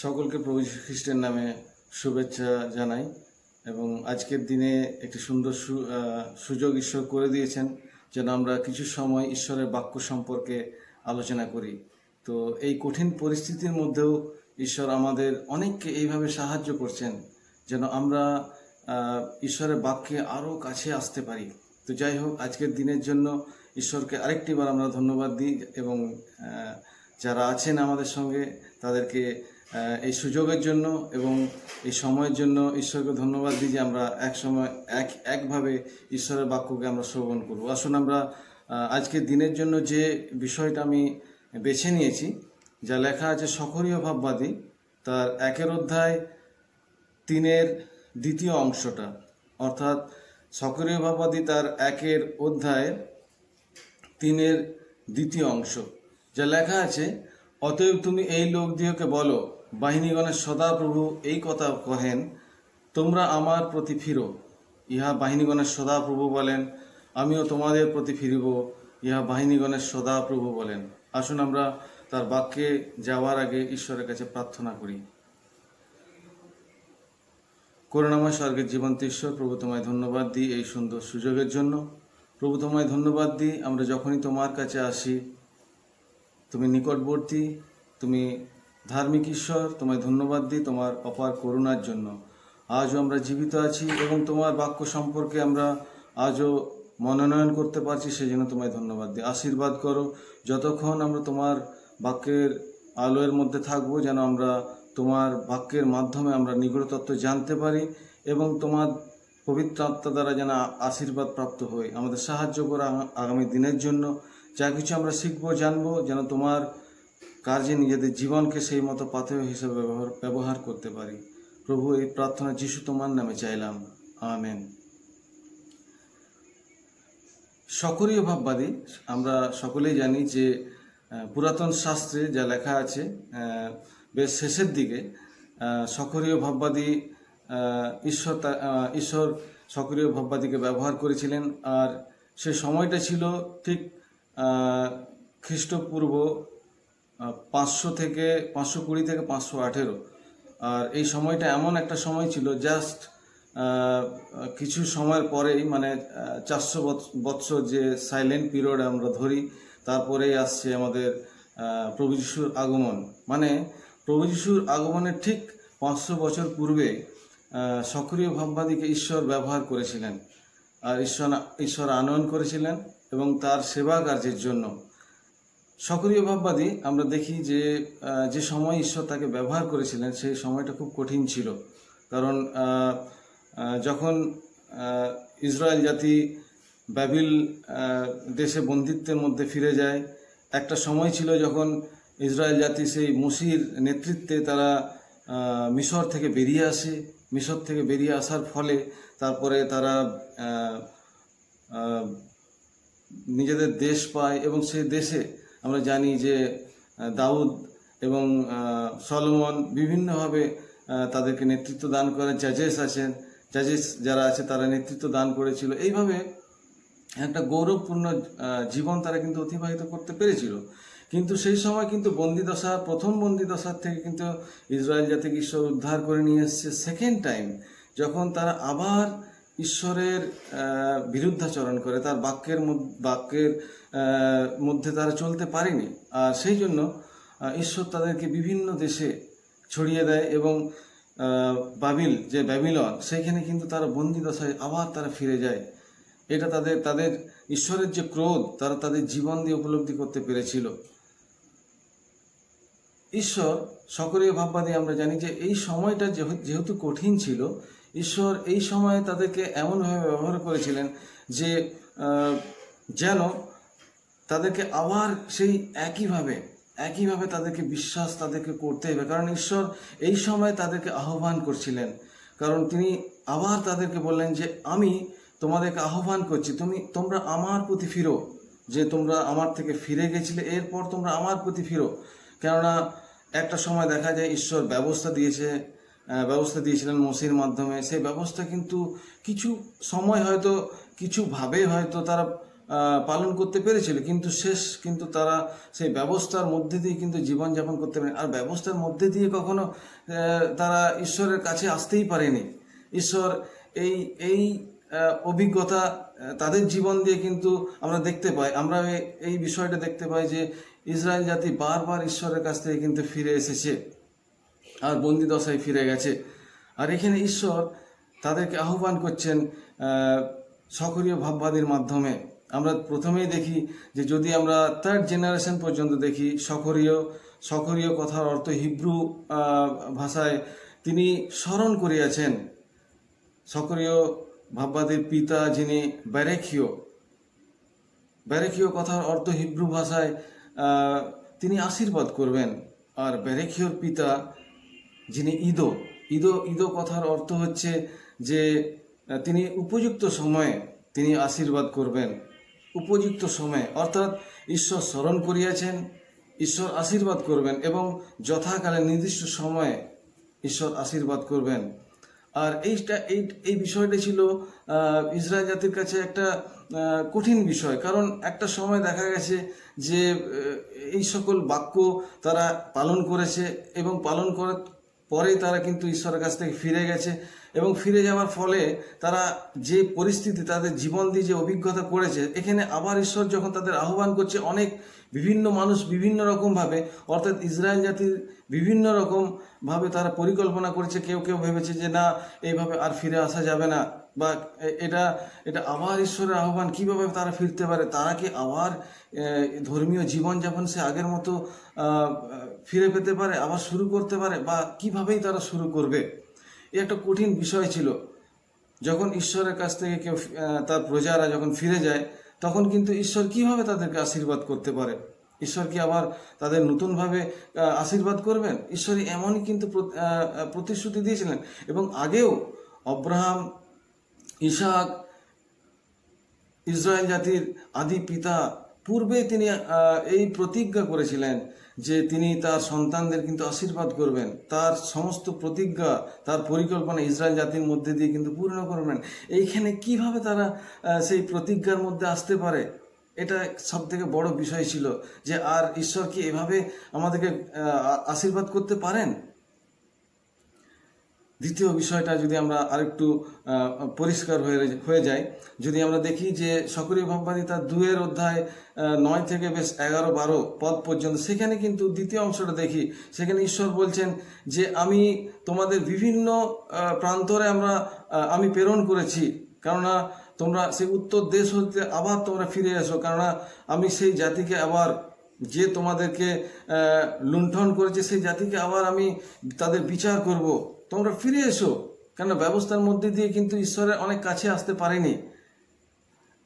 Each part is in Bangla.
সকলকে প্রভু যীশু খ্রিস্টের নামে শুভেচ্ছা জানাই এবং আজকের দিনে একটি সুন্দর সুযোগ ঈশ্বর করে দিয়েছেন যেন আমরা কিছু সময় ঈশ্বরের বাক্য সম্পর্কে আলোচনা করি। তো এই কঠিন পরিস্থিতির মধ্যেও ঈশ্বর আমাদের অনেককে এইভাবে সাহায্য করছেন যেন আমরা ঈশ্বরের বাক্যে আরও কাছে আসতে পারি। তো যাই হোক, আজকের দিনের জন্য ঈশ্বরকে আরেকটিবার আমরা ধন্যবাদ দিই এবং যারা আছেন আমাদের সঙ্গে তাদেরকে এই সুযোগের জন্য এবং এই সময়ের জন্য ঈশ্বরকে ধন্যবাদ দিই যে আমরা একভাবে ঈশ্বরের বাক্যকে আমরা শ্রবণ করব। আসুন আমরা আজকের দিনের জন্য যে বিষয়টা আমি বেছে নিয়েছি, যা লেখা আছে সকরীয় ভাববাদী তার 1 অধ্যায় 3 দ্বিতীয় অংশটা, অর্থাৎ সকরীয় ভাববাদী তার 1 অধ্যায় 3 দ্বিতীয় অংশ, যা লেখা আছে, অতএব তুমি এই লোকদিগকে বলো, বাহিনীগণের সদাপ্রভু এই কথা কহেন, তোমরা আমার প্রতি ফিরো। ইহা বাহিনীগণের সদাপ্রভু বলেন, আমিও তোমাদের প্রতি ফিরিব, ইহা বাহিনীগণের সদাপ্রভু বলেন। আসুন আমরা তার বাক্যে যাওয়ার আগে ঈশ্বরের কাছে প্রার্থনা করি। করুণাময় স্বর্গের জীবন্ত ঈশ্বর, প্রভু তোমায় ধন্যবাদ দিই এই সুন্দর সুযোগের জন্য। প্রভু তোমায় ধন্যবাদ দিই, আমরা যখনই তোমার কাছে আসি তুমি নিকটবর্তী, তুমি ধার্মিক ঈশ্বর। তোমায় ধন্যবাদ দিই তোমার অপার করুণার জন্য। আজও আমরা জীবিত আছি এবং তোমার বাক্য সম্পর্কে আমরা আজও মনোনয়ন করতে পারছি, সেই জন্য তোমায় ধন্যবাদ দিই। আশীর্বাদ করো যতক্ষণ আমরা তোমার বাক্যের আলোর মধ্যে থাকবো, যেন আমরা তোমার বাক্যের মাধ্যমে আমরা নিগূঢ় তত্ত্ব জানতে পারি এবং তোমার পবিত্র আত্মা দ্বারা যেন আশীর্বাদ প্রাপ্ত হই। আমাদের সাহায্য করো আগামী দিনের জন্য। যা কিছু আমরা শিখবো জানবো, যেন তোমার কার্যে নিজেদের জীবনকে সেই মতো পাথেয় হিসেবে ব্যবহার করতে পারি। প্রভু, এই প্রার্থনা যিশু তোমার নামে চাইলাম, আমেন। সকরীয় ভাববাদী আমরা সকলেই জানি যে পুরাতন শাস্ত্রে যা লেখা আছে বেশ শেষের দিকে সকরীয় ভাববাদী ঈশ্বর সকরীয় ভাববাদীকে ব্যবহার করেছিলেন। আর সে সময়টা ছিল ঠিক খ্রিস্টপূর্ব 520 থেকে 518। আর এই সময়টা এমন একটা সময় ছিল, জাস্ট কিছু সময়ের পরেই, মানে 400 বৎসর যে সাইলেন্ট পিরিয়ড আমরা ধরি, তারপরেই আসছে আমাদের প্রভু যিশুর আগমন। মানে প্রভু যিশুর আগমনের ঠিক 500 বছর পূর্বে সকরীয় ভাববাদীকে ঈশ্বর ব্যবহার করেছিলেন আর ঈশ্বর আনয়ন করেছিলেন এবং তার সেবা কার্যের জন্য। সকরীয় ভাববাদী আমরা দেখি যে সময় ঈশ্বর তাকে ব্যবহার করেছিলেন সেই সময়টা খুব কঠিন ছিল। কারণ যখন ইসরায়েল জাতি বাবিল দেশে বন্দিত্বের মধ্যে ফিরে যায়, একটা সময় ছিল যখন ইসরায়েল জাতি সেই মসির নেতৃত্বে তারা মিশর থেকে বেরিয়ে আসে। মিশর থেকে বেরিয়ে আসার ফলে তারপরে তারা নিজেদের দেশ পায় এবং সেই দেশে আমরা জানি যে দাউদ এবং সলোমন বিভিন্নভাবে তাদেরকে নেতৃত্ব দান করে। জাজেস যারা আছে তারা নেতৃত্ব দান করেছিল। এইভাবে একটা গৌরবপূর্ণ জীবন তারা কিন্তু অতিবাহিত করতে পেরেছিল। কিন্তু সেই সময় কিন্তু প্রথম বন্দিদশার থেকে কিন্তু ইসরায়েল জাতিকে ঈশ্বর উদ্ধার করে নিয়ে এসছে সেকেন্ড টাইম, যখন তারা আবার ঈশ্বরের বিরুদ্ধাচরণ করে, তার বাক্যের মধ্যে তারা চলতে পারেনি। আর সেই জন্য ঈশ্বর তাদেরকে বিভিন্ন দেশে ছড়িয়ে দেয় এবং ব্যাবিলন, সেইখানে কিন্তু তারা বন্দিদশায় আবার তারা ফিরে যায়। এটা তাদের ঈশ্বরের যে ক্রোধ তারা তাদের জীবন দিয়ে উপলব্ধি করতে পেরেছিল। ঈশ্বর সকরীয় ভাববাদী আমরা জানি যে এই সময়টা যেহেতু কঠিন ছিল, ঈশ্বর এই সময়ে তাদেরকে এমনভাবে ব্যবহার করেছিলেন যে যেন তাদেরকে আবার সেই একইভাবে তাদেরকে বিশ্বাস তাদেরকে করতে হবে। কারণ ঈশ্বর এই সময় তাদেরকে আহ্বান করছিলেন, কারণ তিনি আবার তাদেরকে বললেন যে আমি তোমাদেরকে আহ্বান করছি, তোমরা আমার প্রতি ফিরো। যে তোমরা আমার থেকে ফিরে গেছিলে, এরপর তোমরা আমার প্রতি ফিরো। কেননা একটা সময় দেখা যায় ঈশ্বর ব্যবস্থা দিয়েছিলেন মসির মাধ্যমে। সেই ব্যবস্থা কিন্তু কিছু সময় হয়তো কিছুভাবে হয়তো তারা পালন করতে পেরেছিল, কিন্তু কিন্তু তারা সেই ব্যবস্থার মধ্যে দিয়ে কিন্তু জীবনযাপন করতে পারেনি। আর ব্যবস্থার মধ্যে দিয়ে কখনো তারা ঈশ্বরের কাছে আসতেই পারেনি। ঈশ্বর এই এই অভিজ্ঞতা তাদের জীবন দিয়ে কিন্তু আমরা দেখতে পাই। আমরা এই বিষয়টা দেখতে পাই যে ইসরায়েল জাতি বারবার ঈশ্বরের কাছ থেকে কিন্তু ফিরে এসেছে আর বন্দি দশায় ফিরে গেছে। আর এখানে ঈশ্বর তাদেরকে আহ্বান করছেন সক্রিয় ভাববাদীর মাধ্যমে। আমরা প্রথমেই দেখি যে যদি আমরা 3rd জেনারেশন পর্যন্ত দেখি, সক্রিয় কথার অর্থ হিব্রু ভাষায় তিনি স্মরণ করিয়াছেন। সক্রিয় ভাববাদীর পিতা যিনি ব্যারেকীয় কথার অর্থ হিব্রু ভাষায় তিনি আশীর্বাদ করবেন। আর ব্যারেকীয়র পিতা যিনি ঈদো কথার অর্থ হচ্ছে যে তিনি উপযুক্ত সময়ে তিনি আশীর্বাদ করবেন। উপযুক্ত সময়ে অর্থাৎ ঈশ্বর স্মরণ করিয়াছেন, ঈশ্বর আশীর্বাদ করবেন এবং যথাকালে নির্দিষ্ট সময়ে ঈশ্বর আশীর্বাদ করবেন। আর এই বিষয়টা ছিল ইসরায়েল জাতির কাছে একটা কঠিন বিষয়, কারণ একটা সময় দেখা গেছে যে এই সকল বাক্য তারা পালন করেছে এবং পালন করার পরেই তারা কিন্তু ঈশ্বরের কাছ থেকে ফিরে গেছে, এবং ফিরে যাওয়ার ফলে তারা যে পরিস্থিতি তাদের জীবন দিয়ে যে অভিজ্ঞতা করেছে, এখানে আবার ঈশ্বর যখন তাদের আহ্বান করছে, অনেক বিভিন্ন মানুষ বিভিন্ন রকমভাবে, অর্থাৎ ইসরায়েল জাতির বিভিন্ন রকমভাবে তারা পরিকল্পনা করেছে। কেউ ভেবেছে যে না, এইভাবে আর ফিরে আসা যাবে না, বা এটা আবার ঈশ্বরের আহ্বান, কিভাবে তারা ফিরতে পারে, তারা কি আবার ধর্মীয় জীবনযাপন সে আগের মতো ফিরে পেতে পারে, আবার শুরু করতে পারে, বা কিভাবেই তারা শুরু করবে। এ একটা কঠিন বিষয় ছিল। যখন ঈশ্বরের কাছ থেকে কেউ তার প্রজারা যখন ফিরে যায়, তখন কিন্তু ঈশ্বর কিভাবে তাদেরকে আশীর্বাদ করতে পারে? ঈশ্বর কি আবার তাদের নতুনভাবে আশীর্বাদ করবেন? ঈশ্বরই এমনই কিন্তু প্রতিশ্রুতি দিয়েছিলেন। এবং আগেও আব্রাহাম, ইসহাক, ইসরায়েল জাতির আদি পিতা, পূর্বে তিনি এই প্রতিজ্ঞা করেছিলেন যে তিনি তার সন্তানদের কিন্তু আশীর্বাদ করবেন। তার সমস্ত প্রতিজ্ঞা, তার পরিকল্পনা ইসরায়েল জাতির মধ্যে দিয়ে কিন্তু পূর্ণ করবেন। এইখানে কিভাবে তারা সেই প্রতিজ্ঞার মধ্যে আসতে পারে, এটা সব থেকে বড় বিষয় ছিল যে আর ঈশ্বর কি এভাবে আমাদেরকে আশীর্বাদ করতে পারেন? দ্বিতীয় বিষয়টা যদি আমরা আরেকটু পরিষ্কার হয়ে যায়, যদি আমরা দেখি যে সক্রিয় ভাববাদী তার 2 অধ্যায় 9 থেকে বেশ 11-12 পদ পর্যন্ত, সেখানে কিন্তু দ্বিতীয় অংশটা দেখি, সেখানে ঈশ্বর বলছেন যে আমি তোমাদের বিভিন্ন প্রান্তরে আমি প্রেরণ করেছি, কেননা তোমরা সেই উত্তর দেশ হতে আবার তোমরা ফিরে এসো, কেননা আমি সেই জাতিকে আবার, যে তোমাদেরকে লুণ্ঠন করেছে, সেই জাতিকে আবার আমি তাদের বিচার করব। তোমরা ফিরে এসো, কেন ব্যবস্থার মধ্যে দিয়ে কিন্তু ঈশ্বরের অনেক কাছে আসতে পারেনি।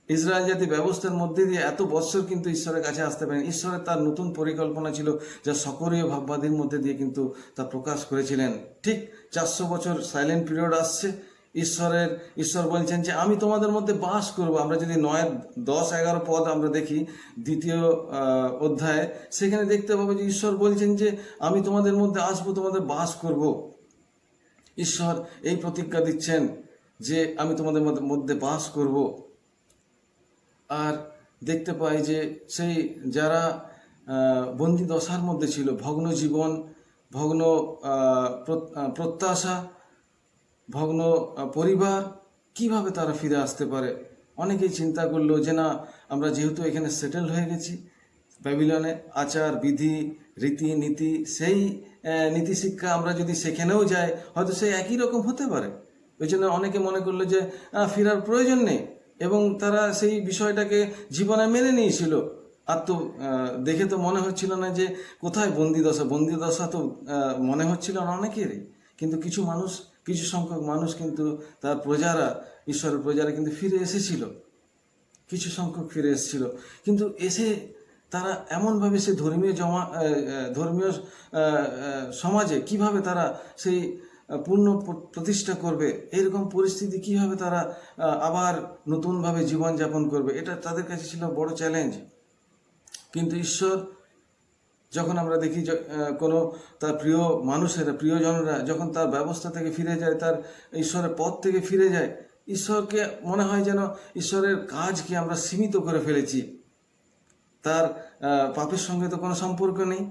ইসরায়েল জাতি ব্যবস্থার মধ্যে দিয়ে এত বৎসর কিন্তু ঈশ্বরের কাছে আসতে পারেনি। ঈশ্বরের তার নতুন পরিকল্পনা ছিল, যা সক্রিয় ভাববাদীর মধ্যে দিয়ে কিন্তু তা প্রকাশ করেছিলেন। ঠিক 400 বছর সাইলেন্ট পিরিয়ড আসছে, ঈশ্বর বলছেন যে আমি তোমাদের মধ্যে বাস করব। আমরা যদি 9-10-11 পদ আমরা দেখি দ্বিতীয় অধ্যায়ে, সেখানে দেখতে পাবো যে ঈশ্বর বলছেন যে আমি তোমাদের মধ্যে আসবো, তোমাদের বাস করব। ঈশ্বর এই প্রতিজ্ঞা দিচ্ছেন যে আমি তোমাদের মধ্যে বাস করব। আর দেখতে পাই যে সেই যারা বন্দি দশার মধ্যে ছিল, ভগ্ন জীবন, ভগ্ন প্রত্যাশা, ভগ্ন পরিবার, কিভাবে তারা ফিরে আসতে পারে? অনেকেই চিন্তা করলো যে না, আমরা যেহেতু এখানে সেটেল হয়ে গেছি ব্যাবিলনে, আচার বিধি রীতি নীতি, সেই নীতি শিক্ষা আমরা যদি সেখানেও যাই, হয়তো সেই একই রকম হতে পারে। ওই জন্য অনেকে মনে করলো যে ফেরার প্রয়োজন নেই, এবং তারা সেই বিষয়টাকে জীবনে মেনে নিয়েছিল। আর তো দেখে তো মনে হচ্ছিল না যে কোথায় বন্দিদশা তো মনে হচ্ছিল না অনেকেরই, কিন্তু কিছু সংখ্যক মানুষ কিন্তু তার ঈশ্বরের প্রজারা কিন্তু ফিরে এসেছিল, কিছু সংখ্যক ফিরে এসেছিল। কিন্তু এসে তারা এমনভাবে সে ধর্মীয় সমাজে কিভাবে তারা সেই পূর্ণ প্রতিষ্ঠা করবে, এরকম পরিস্থিতি কিভাবে তারা আবার নতুনভাবে জীবনযাপন করবে, এটা তাদের কাছে ছিল বড় চ্যালেঞ্জ। কিন্তু ঈশ্বর, যখন আমরা দেখি কোনো তার প্রিয়জনরা যখন তার ব্যবস্থা থেকে ফিরে যায়, তার ঈশ্বরের পথ থেকে ফিরে যায়, ঈশ্বরকে মনে হয় যেন ঈশ্বরের কাজকে আমরা সীমিত করে ফেলেছি। তার পাপের সঙ্গে তো কোনো সম্পর্ক নেই।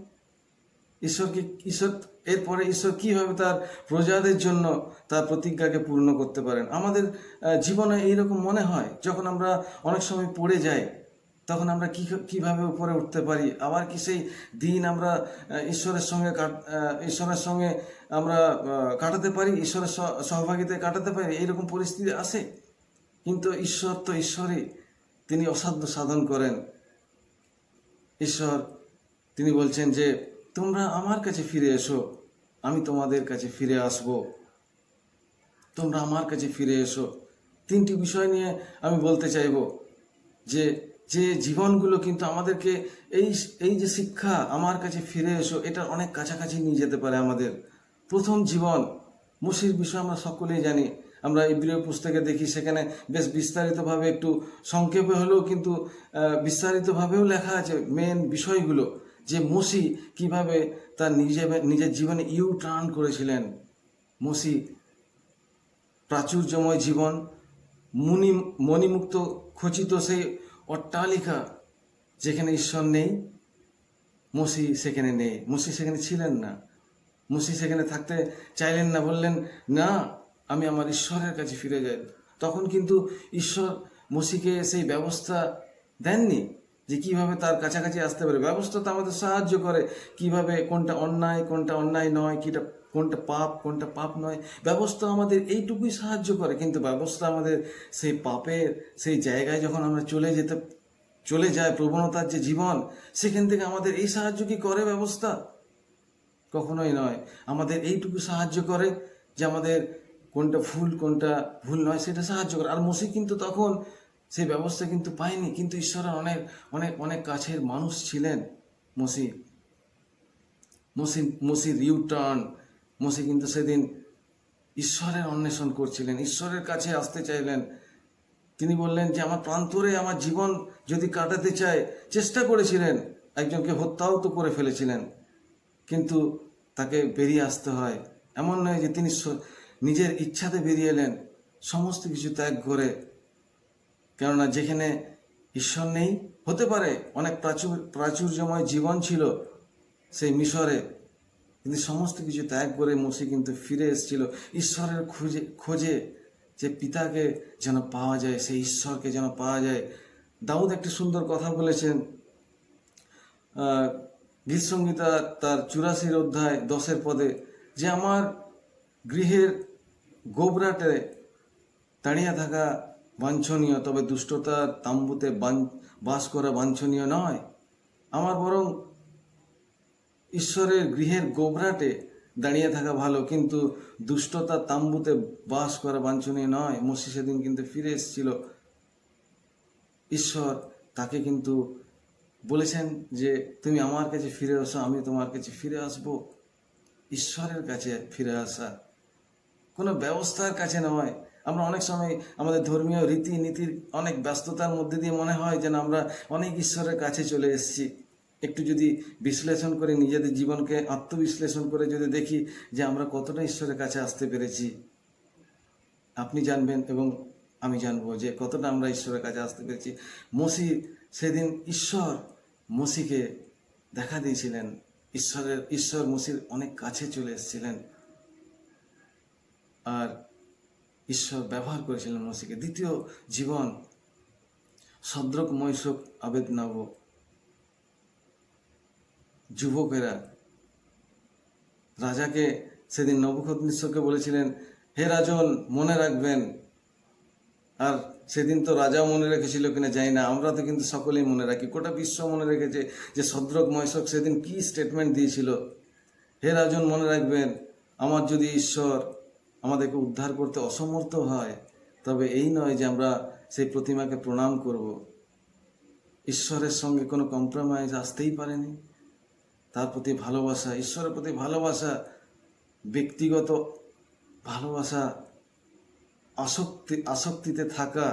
ঈশ্বর এরপরে ঈশ্বর কিভাবে তার প্রজাদের জন্য তার প্রতিজ্ঞাকে পূর্ণ করতে পারেন? আমাদের জীবনে এইরকম মনে হয়, যখন আমরা অনেক সময় পড়ে যাই, তখন আমরা কিভাবে উপরে উঠতে পারি, আবার কি সেই দিন আমরা ঈশ্বরের সঙ্গে আমরা কাটাতে পারি, ঈশ্বরের সহভাগিতায় কাটাতে পারি, এইরকম পরিস্থিতি আসে। কিন্তু ঈশ্বর তো ঈশ্বরই, তিনি অসাধ্য সাধন করেন। ঈশ্বর তিনি বলছেন যে তোমরা আমার কাছে ফিরে এসো, আমি তোমাদের কাছে ফিরে আসব। তোমরা আমার কাছে ফিরে এসো। তিনটি বিষয় নিয়ে আমি বলতে চাইব যে যে জীবনগুলো কিন্তু আমাদেরকে এই যে শিক্ষা, আমার কাছে ফিরে এসো, এটা অনেক কাছাকাছি নিয়ে যেতে পারে আমাদের। প্রথম জীবন, মসির বিষয় আমরা সকলেই জানি। আমরা ইব্রিয় পুস্তকে দেখি, সেখানে বেশ বিস্তারিতভাবে, একটু সংক্ষেপে হলেও কিন্তু বিস্তারিতভাবেও লেখা আছে মেন বিষয়গুলো, যে মসি কিভাবে তার নিজের জীবনে টার্ন করেছিলেন। মসি প্রাচুর্যময় জীবন, মণিমুক্ত খচিত সেই অট্টালিকা, যেখানে ঈশ্বর নেই, মসি সেখানে নেই, মসি সেখানে ছিলেন না। মসি সেখানে থাকতে চাইলেন না, বললেন না, আমি আমার ঈশ্বরের কাছে ফিরে যাই। তখন কিন্তু ঈশ্বর মসিকে সেই ব্যবস্থা দেননি যে কিভাবে তার কাছাকাছি আসতে পারে। ব্যবস্থা তো আমাদের সাহায্য করে, কিভাবে কোনটা অন্যায় নয়, কোনটা পাপ নয়। ব্যবস্থা আমাদের এইটুকুই সাহায্য করে, কিন্তু ব্যবস্থা আমাদের সেই পাপের সেই জায়গায় যখন আমরা চলে যায়, প্রবণতার যে জীবন, সেখান থেকে আমাদের এই সাহায্য কি করে ব্যবস্থা? কখনোই নয়। আমাদের এইটুকু সাহায্য করে যে আমাদের কোনটা ভুল নয় সেটা সাহায্য করে। আর মসি কিন্তু তখন সেই ব্যবস্থা কিন্তু পায়নি, কিন্তু ঈশ্বরের অনেক অনেক অনেক কাছের মানুষ ছিলেন। মসির রিটার্ন, মসি কিন্তু সেদিন ঈশ্বরের অন্বেষণ করছিলেন, ঈশ্বরের কাছে আসতে চাইলেন। তিনি বললেন যে আমার প্রান্তরে আমার জীবন যদি কাটাতে চায়, চেষ্টা করেছিলেন, একজনকে হত্যাও তো করে ফেলেছিলেন, কিন্তু তাকে বেরিয়ে আসতে হয়। এমন নয় যে তিনি নিজের ইচ্ছাতে বেরিয়ে এলেন, সমস্ত কিছু ত্যাগ করে। কেননা যেখানে ঈশ্বর নেই, হতে পারে অনেক প্রাচুর্যময় জীবন ছিল সেই মিশরে, কিন্তু সমস্ত কিছু ত্যাগ করে মসি কিন্তু ফিরে এসেছিল ঈশ্বরের খোঁজে, যে পিতাকে যেন পাওয়া যায়, সেই ঈশ্বরকে যেন পাওয়া যায়। দাউদ একটি সুন্দর কথা বলেছেন, গীতসংহিতা তার 84 অধ্যায় 10 পদে, যে আমার গৃহের গোবরাটে দাঁড়িয়ে থাকা বাঞ্ছনীয়, তবে দুষ্টতার তাম্বুতে বাস করা বাঞ্ছনীয় নয়। আমার বরং ঈশ্বরের গৃহের গোবরাটে দাঁড়িয়ে থাকা ভালো, কিন্তু দুষ্টতার তাম্বুতে বাস করা বাঞ্ছনীয় নয়। মসি সেদিন কিন্তু ফিরে এসেছিল। ঈশ্বর তাকে কিন্তু বলেছেন যে তুমি আমার কাছে ফিরে আসো, আমি তোমার কাছে ফিরে আসবো। ঈশ্বরের কাছে ফিরে আসা, কোনো ব্যবস্থার কাছে নয়। আমরা অনেক সময় আমাদের ধর্মীয় রীতিনীতির অনেক ব্যস্ততার মধ্যে দিয়ে মনে হয় যেন আমরা অনেক ঈশ্বরের কাছে চলে এসেছি। একটু যদি বিশ্লেষণ করে, নিজেদের জীবনকে আত্মবিশ্লেষণ করে যদি দেখি যে আমরা কতটা ঈশ্বরের কাছে আসতে পেরেছি, আপনি জানবেন এবং আমি জানবো যে কতটা আমরা ঈশ্বরের কাছে আসতে পেরেছি। মসি সেদিন ঈশ্বর মসিকে দেখা দিয়েছিলেন, ঈশ্বর মসির অনেক কাছে চলে এসেছিলেন, আর ঈশ্বর ব্যবহার করেছিলেন মসিকে। দ্বিতীয় জীবন, শদ্রক, মৈশক, আবেদনাগো, যুবকেরা রাজাকে সেদিন নবুকদনেসরকে বলেছিলেন, হে রাজন, মনে রাখবেন। আর সেদিন তো রাজাও মনে রেখেছিল কিনা জানি না, আমরা তো কিন্তু সকলেই মনে রাখি, গোটা বিশ্ব মনে রেখেছে যে শদ্রক মৈশক সেদিন কি স্টেটমেন্ট দিয়েছিল। হে রাজন, মনে রাখবেন, আমার যদি ঈশ্বর আমাদেরকে উদ্ধার করতে অসমর্থ হয়, তবে এই নয় যে আমরা সেই প্রতিমাকে প্রণাম করব। ঈশ্বরের সঙ্গে কোনো কম্প্রোমাইজ আসতেই পারেনি। তার প্রতি ভালোবাসা, ঈশ্বরের প্রতি ভালোবাসা, ব্যক্তিগত ভালোবাসা, আসক্তিতে থাকা।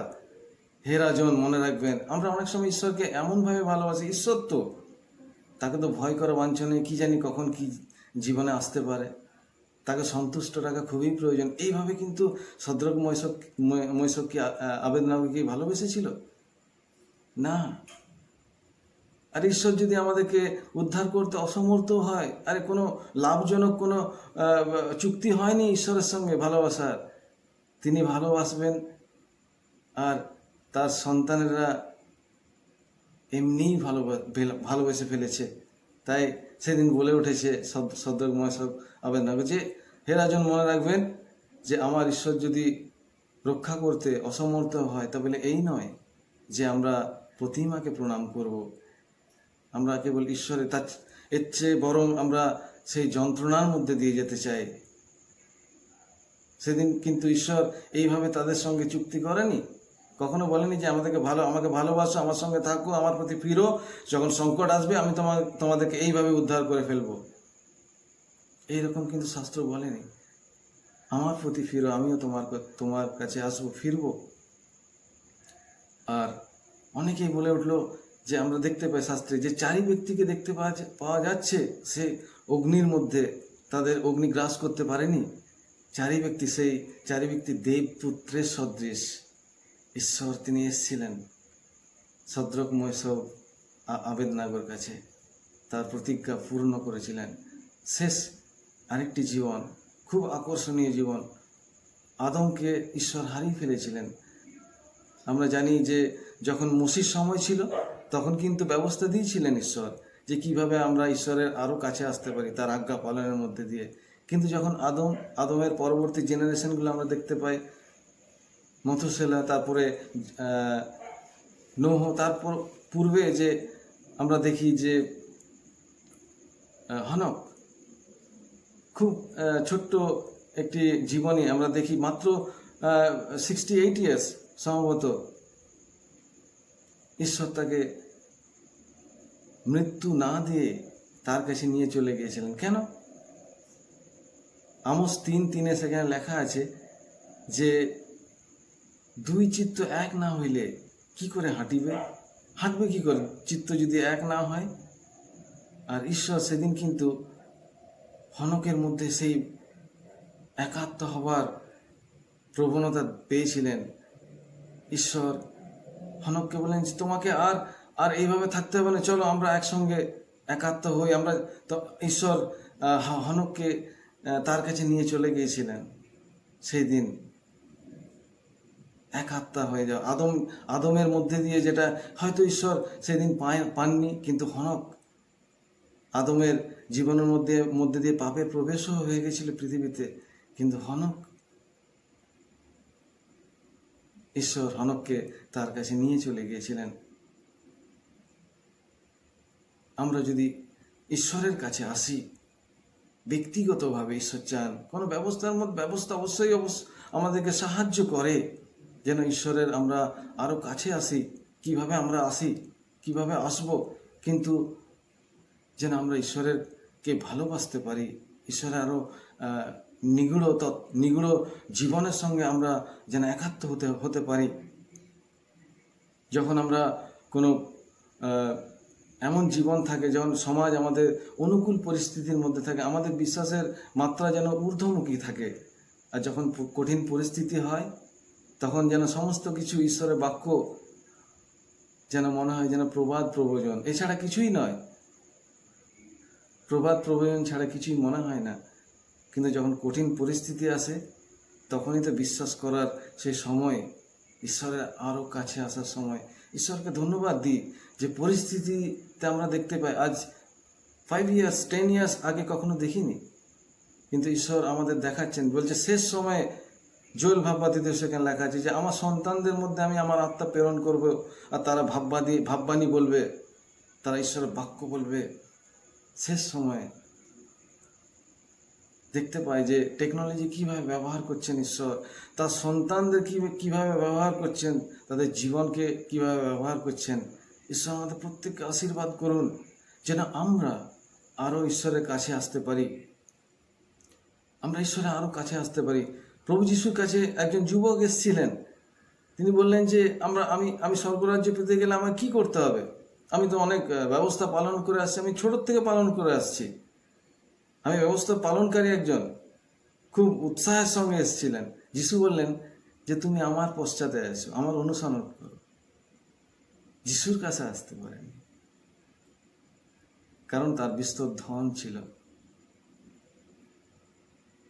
হে রাজন, মনে রাখবেন। আমরা অনেক সময় ঈশ্বরকে এমনভাবে ভালোবাসি, ঈশ্বর তো, তাকে তো ভয় করা বাঞ্ছনীয়, কি জানি কখন কি জীবনে আসতে পারে। তাকে সন্তুষ্ট রাখা খুবই প্রয়োজন। এইভাবে কিন্তু শদ্রক মৈশক কি আবেদনাগকে কি ভালোবেসেছিল? না। আর ঈশ্বর যদি আমাদেরকে উদ্ধার করতে অসমর্থ হয়, আরে কোনো লাভজনক কোনো চুক্তি হয়নি ঈশ্বরের সঙ্গে ভালোবাসার। তিনি ভালোবাসবেন, আর তার সন্তানেরা এমনিই ভালোবেসে ফেলেছে। তাই সেদিন বলে উঠেছে শদ্রক মৈশক আবেদনাগ যে, হে রাজন, মনে রাখবেন যে আমার ঈশ্বর যদি রক্ষা করতে অসমর্থ হয়, তাহলে এই নয় যে আমরা প্রতিমাকে প্রণাম করব, আমরা কেবল ঈশ্বরের তার এর চেয়ে বরং আমরা সেই যন্ত্রণার মধ্যে দিয়ে যেতে চাই। সেদিন কিন্তু ঈশ্বর এইভাবে তাদের সঙ্গে চুক্তি করেনি, কখনো বলেনি যে আমাকে ভালোবাসো, আমার সঙ্গে থাকো, আমার প্রতি ফিরো, যখন সংকট আসবে আমি তোমাদেরকে এইভাবে উদ্ধার করে ফেলবো। এইরকম কিন্তু শাস্ত্র বলেনি। আমার প্রতি ফিরো, আমিও তোমার কাছে আসবো, ফিরবো। আর অনেকেই বলে উঠলো যে আমরা দেখতে পাই শাস্ত্রে যে 4 ব্যক্তিকে দেখতে পাওয়া যাচ্ছে সে অগ্নির মধ্যে, তাদের অগ্নি গ্রাস করতে পারেনি। 4 ব্যক্তি, সেই 4 ব্যক্তি দেবপুত্রের সদৃশ। ঈশ্বর তিনি এসেছিলেন শদ্রক মৈশক আবেদনাগর কাছে, তার প্রতিজ্ঞা পূর্ণ করেছিলেন। শেষ আরেকটি জীবন, খুব আকর্ষণীয় জীবন, আদমকে ঈশ্বর হারিয়ে ফেলেছিলেন। আমরা জানি যে যখন মসির সময় ছিল তখন কিন্তু ব্যবস্থা দিয়েছিলেন ঈশ্বর যে কিভাবে আমরা ঈশ্বরের আরও কাছে আসতে পারি তার আজ্ঞা পালনের মধ্যে দিয়ে। কিন্তু যখন আদমের পরবর্তী জেনারেশনগুলো আমরা দেখতে পাই, মথুসেলা, তারপরে নোহ, তারপর পূর্বে যে আমরা দেখি যে হনক, খুব ছোট্ট একটি জীবনী আমরা দেখি, মাত্র 68 ইয়ার্স সম্ভবত ঈশ্বর তাকে মৃত্যু না দিয়ে তার কাছে নিয়ে চলে গিয়েছিলেন। কেন? আমোস 3:3 সেখানে লেখা আছে যে 2 চিত্ত এক না হইলে কি করে হাঁটবে কি করে চিত্ত যদি এক না হয়। আর ঈশ্বর সেদিন কিন্তু হনকের মধ্যে সেই একাত্ম হবার প্রবণতা পেয়েছিলেন। ঈশ্বর হনককে বলেন তোমাকে আর এইভাবে থাকতে হবে না, চলো আমরা একসঙ্গে একাত্ম হই। আমরা তো ঈশ্বর হনককে তার কাছে নিয়ে চলে গিয়েছিলেন। সেই দিন এক আত্মা হয়ে যাও। আদমের মধ্যে দিয়ে যেটা হয়তো ঈশ্বর সেদিন পাননি, কিন্তু হনক, আদমের জীবনের মধ্যে দিয়ে পাপের প্রবেশও হয়ে গেছিল পৃথিবীতে, কিন্তু হনক, ঈশ্বর হনককে তার কাছে নিয়ে চলে গিয়েছিলেন। আমরা যদি ঈশ্বরের কাছে আসি, ব্যক্তিগতভাবে ঈশ্বর চান, কোনো ব্যবস্থা অবশ্যই আমাদেরকে সাহায্য করে যেন ঈশ্বরের আমরা আরও কাছে আসি। কিভাবে আমরা আসি, কিভাবে আসব, কিন্তু যেন আমরা ঈশ্বরেরকে ভালোবাসতে পারি, ঈশ্বরের আরও নিগুড় জীবনের সঙ্গে আমরা যেন একাত্ম হতে পারি। যখন আমরা কোনো এমন জীবন থাকে, যখন সমাজ আমাদের অনুকূল পরিস্থিতির মধ্যে থাকে, আমাদের বিশ্বাসের মাত্রা যেন ঊর্ধ্বমুখী থাকে। আর যখন কঠিন পরিস্থিতি হয় তখন যেন সমস্ত কিছু ঈশ্বরের বাক্য যেন মনে হয় যেন প্রবাদ প্রবচন, এছাড়া কিছুই নয়। প্রবাদ প্রবচন ছাড়া কিছুই মনে হয় না। কিন্তু যখন কঠিন পরিস্থিতি আসে তখনই তো বিশ্বাস করার সেই সময়, ঈশ্বরের আরও কাছে আসার সময়। ঈশ্বরকে ধন্যবাদ দিই যে পরিস্থিতিতে আমরা দেখতে পাই আজ 5 ইয়ার্স 10 ইয়ার্স আগে কখনো দেখিনি, কিন্তু ঈশ্বর আমাদের দেখাচ্ছেন। বলছে শেষ সময়ে জোয়েল ভাববাদীতে সেখানে লেখা আছে যে আমার সন্তানদের মধ্যে আমি আমার আত্মা প্রেরণ করব, আর তারা ভাববাণী বলবে, তারা ঈশ্বরের বাক্য বলবে। শেষ সময়ে দেখতে পাই যে টেকনোলজি কিভাবে ব্যবহার করছেন ঈশ্বর, তার সন্তানদের কিভাবে ব্যবহার করছেন, তাদের জীবনকে কিভাবে ব্যবহার করছেন। ঈশ্বর আমাদের প্রত্যেককে আশীর্বাদ করুন যেন আমরা আরও ঈশ্বরের কাছে আসতে পারি, আমরা ঈশ্বরের আরও কাছে আসতে পারি। প্রভু যিশুর কাছে একজন যুবক এসেছিলেন, তিনি বললেন যে আমি স্বর্গরাজ্য পেতে গেলে আমার কি করতে হবে? আমি তো অনেক ব্যবস্থা পালন করে আসছি, আমি ছোটোর থেকে পালন করে আসছি, আমি ব্যবস্থা পালনকারী একজন, খুব উৎসাহের সঙ্গে এসেছিলেন। যিশু বললেন যে তুমি আমার পশ্চাতে এসো, আমার অনুসরণ করো। যিশুর কাছে আসতে পারেনি, কারণ তার বিস্তর ধন ছিল।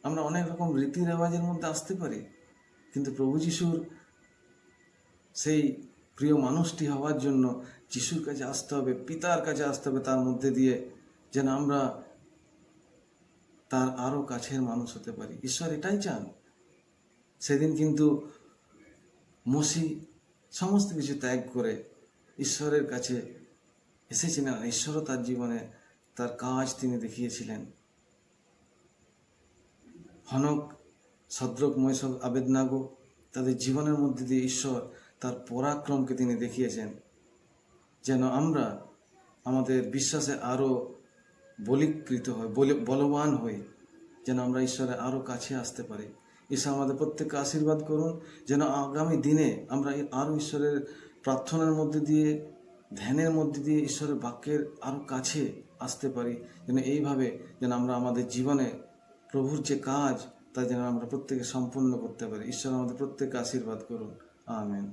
আমরা অনেক রকম রীতি রেওয়াজের মধ্যে আসতে পারি, কিন্তু প্রভু যিশুর সেই প্রিয় মানুষটি হওয়ার জন্য যিশুর কাছে আসতে হবে, পিতার কাছে আসতে হবে, তার মধ্যে দিয়ে যেন আমরা তার আরো কাছের মানুষ হতে পারি। ঈশ্বর এটাই চান। সেদিন কিন্তু মসি সমস্ত কিছু ত্যাগ করে ঈশ্বরের কাছে এসেছিলেন। ঈশ্বরও তার জীবনে তার কাজ তিনি দেখিয়েছিলেন। হনক, শদ্রক, মেশক, আবেদনাগো, তাদের জীবনের মধ্যে দিয়ে ঈশ্বর তার পরাক্রমকে তিনি দেখিয়েছেন, যেন আমরা আমাদের বিশ্বাসে আরো বলীকৃত হই, বলবান হই, যেন আমরা ঈশ্বরের আরো কাছে আসতে পারি। ঈশ্বর আমাদের প্রত্যেককে আশীর্বাদ করুন, যেন আগামী দিনে আমরা আরো ঈশ্বরের প্রার্থনার মধ্যে দিয়ে, ধ্যানের মধ্যে দিয়ে ঈশ্বরের বাক্যের আরো কাছে আসতে পারি, যেন এইভাবে যেন আমরা আমাদের জীবনে প্রভুর যে কাজ তা যেন আমরা প্রত্যেকে সম্পূর্ণ করতে পারি। ঈশ্বর আমাদের প্রত্যেককে আশীর্বাদ করুন। আমেন।